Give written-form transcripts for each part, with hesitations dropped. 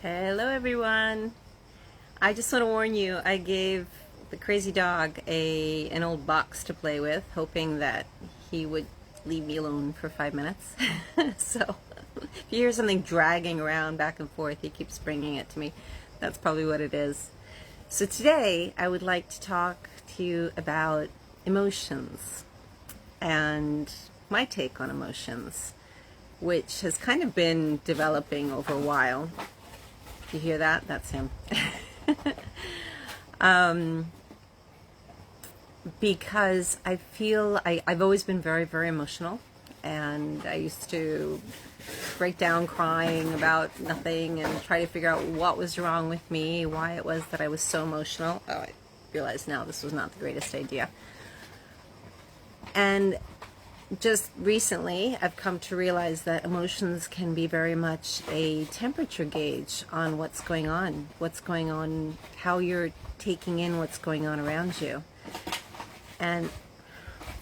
Hello everyone. I just want to warn you, I gave the crazy dog an old box to play with, hoping that he would leave me alone for 5 minutes. So if you hear something dragging around back and forth, he keeps bringing it to me. That's probably what it is. So today I would like to talk to you about emotions and my take on emotions, which has kind of been developing over a while. You hear that? That's him. Because I feel I've always been very, very emotional, and I used to break down crying about nothing and try to figure out what was wrong with me, why it was that I was so emotional. Oh, I realize now this was not the greatest idea. And just recently, I've come to realize that emotions can be very much a temperature gauge on what's going on, how you're taking in what's going on around you. And,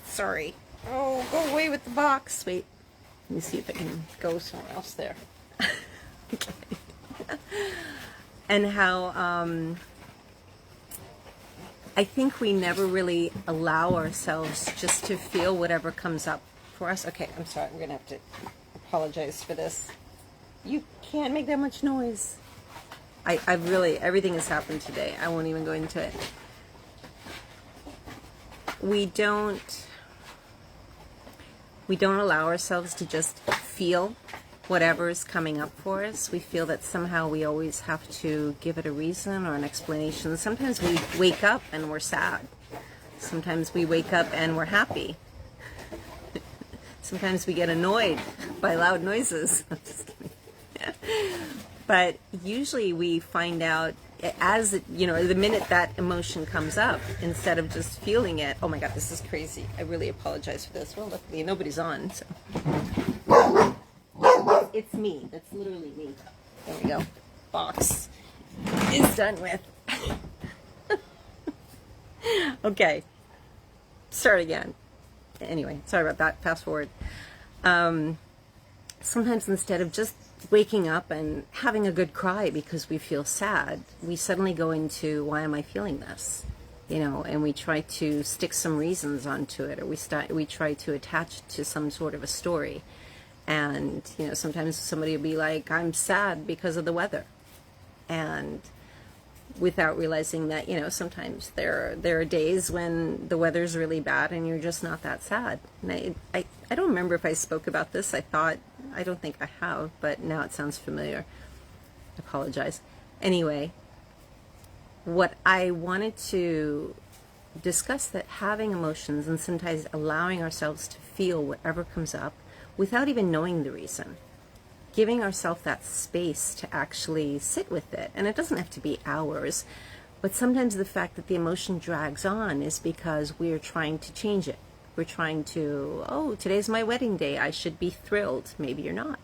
sorry, oh, go away with the box. Wait, let me see if I can go somewhere else there. Okay. And how, I think we never really allow ourselves just to feel whatever comes up for us. Okay, I'm sorry. I'm going to have to apologize for this. You can't make that much noise. I've really, everything has happened today. I won't even go into it. We don't allow ourselves to just feel whatever is coming up for us. We feel that somehow we always have to give it a reason or an explanation. Sometimes we wake up and we're sad. Sometimes we wake up and we're happy. Sometimes we get annoyed by loud noises. I'm just kidding. But usually we find out as, the minute that emotion comes up, instead of just feeling it. Oh my God, this is crazy. I really apologize for this. Well, luckily nobody's on, so. It's me. That's literally me. There we go. Box is done with. Okay. Start again. Anyway, sorry about that. Fast forward. Sometimes instead of just waking up and having a good cry because we feel sad, we suddenly go into, why am I feeling this? And we try to stick some reasons onto it, or we try to attach it to some sort of a story. And, sometimes somebody will be like, I'm sad because of the weather. And without realizing that, sometimes there are days when the weather's really bad and you're just not that sad. And I don't remember if I spoke about this. I don't think I have, but now it sounds familiar. I apologize. Anyway, what I wanted to discuss, that having emotions and sometimes allowing ourselves to feel whatever comes up without even knowing the reason, giving ourselves that space to actually sit with it. And it doesn't have to be hours, but sometimes the fact that the emotion drags on is because we're trying to change it. We're trying to, oh, today's my wedding day, I should be thrilled. Maybe you're not,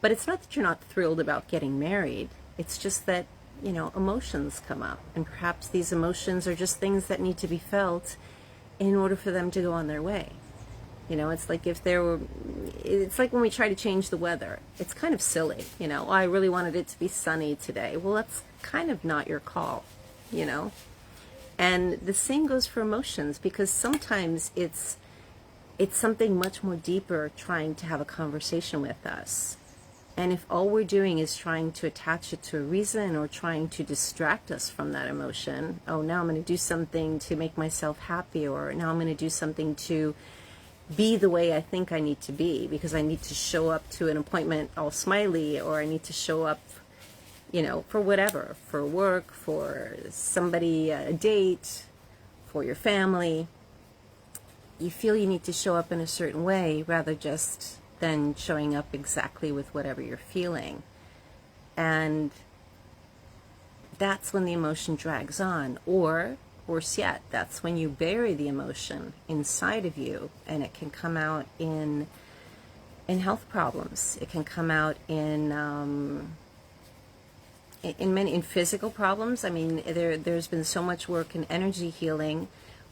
But it's not that you're not thrilled about getting married. It's just that, emotions come up. And perhaps these emotions are just things that need to be felt in order for them to go on their way. It's like it's like when we try to change the weather. It's kind of silly, Oh, I really wanted it to be sunny today. Well, that's kind of not your call, And the same goes for emotions, because sometimes it's something much more deeper trying to have a conversation with us. And if all we're doing is trying to attach it to a reason or trying to distract us from that emotion, oh, now I'm going to do something to make myself happy, or now I'm going to do something to be the way I think I need to be because I need to show up to an appointment all smiley, or I need to show up, for whatever, for work, for somebody, a date, for your family. You feel you need to show up in a certain way rather just than showing up exactly with whatever you're feeling. And that's when the emotion drags on, or worse yet, that's when you bury the emotion inside of you, and it can come out in health problems. It can come out in physical problems. I mean, there's been so much work in energy healing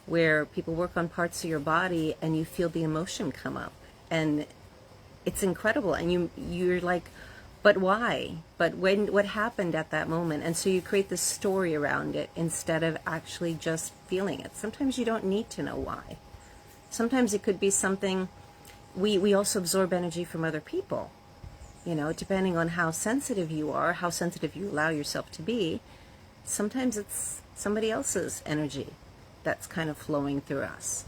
where people work on parts of your body and you feel the emotion come up, and it's incredible. And you're like, But why? But what happened at that moment? And so you create this story around it instead of actually just feeling it. Sometimes you don't need to know why. Sometimes it could be something. We also absorb energy from other people. Depending on how sensitive you are, how sensitive you allow yourself to be, sometimes it's somebody else's energy that's kind of flowing through us.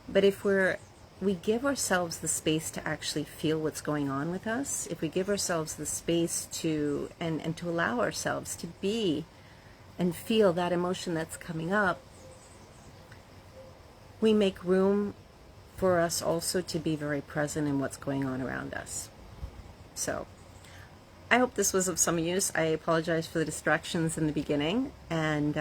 But if we give ourselves the space to actually feel what's going on with us, if we give ourselves the space to and to allow ourselves to be and feel that emotion that's coming up, we make room for us also to be very present in what's going on around us. So I hope this was of some use. I apologize for the distractions in the beginning, and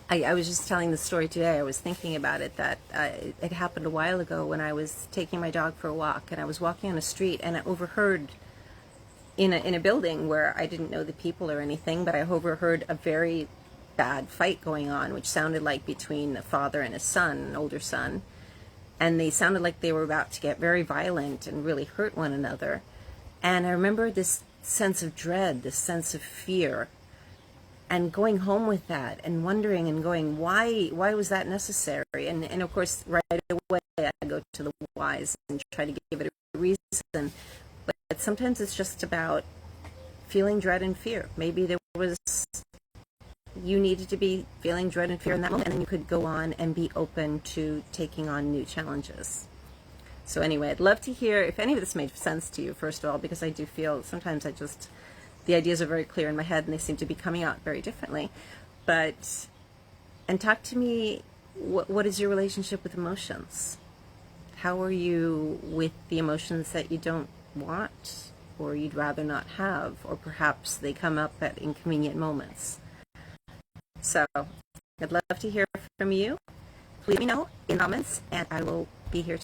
I was just telling the story today. I was thinking about it, that it happened a while ago when I was taking my dog for a walk, and I was walking on a street, and I overheard in a building where I didn't know the people or anything, but I overheard a very bad fight going on, which sounded like between a father and a son, an older son, and they sounded like they were about to get very violent and really hurt one another. And I remember this sense of dread, this sense of fear, and going home with that and wondering and going, why was that necessary? And of course, right away, I go to the whys and try to give it a reason. But sometimes it's just about feeling dread and fear. Maybe you needed to be feeling dread and fear in that moment, and then you could go on and be open to taking on new challenges. So anyway, I'd love to hear if any of this made sense to you, first of all, because I do feel sometimes the ideas are very clear in my head and they seem to be coming out very differently. And talk to me, what is your relationship with emotions? How are you with the emotions that you don't want or you'd rather not have, or perhaps they come up at inconvenient moments? So I'd love to hear from you. Please let me know in comments, and I will be here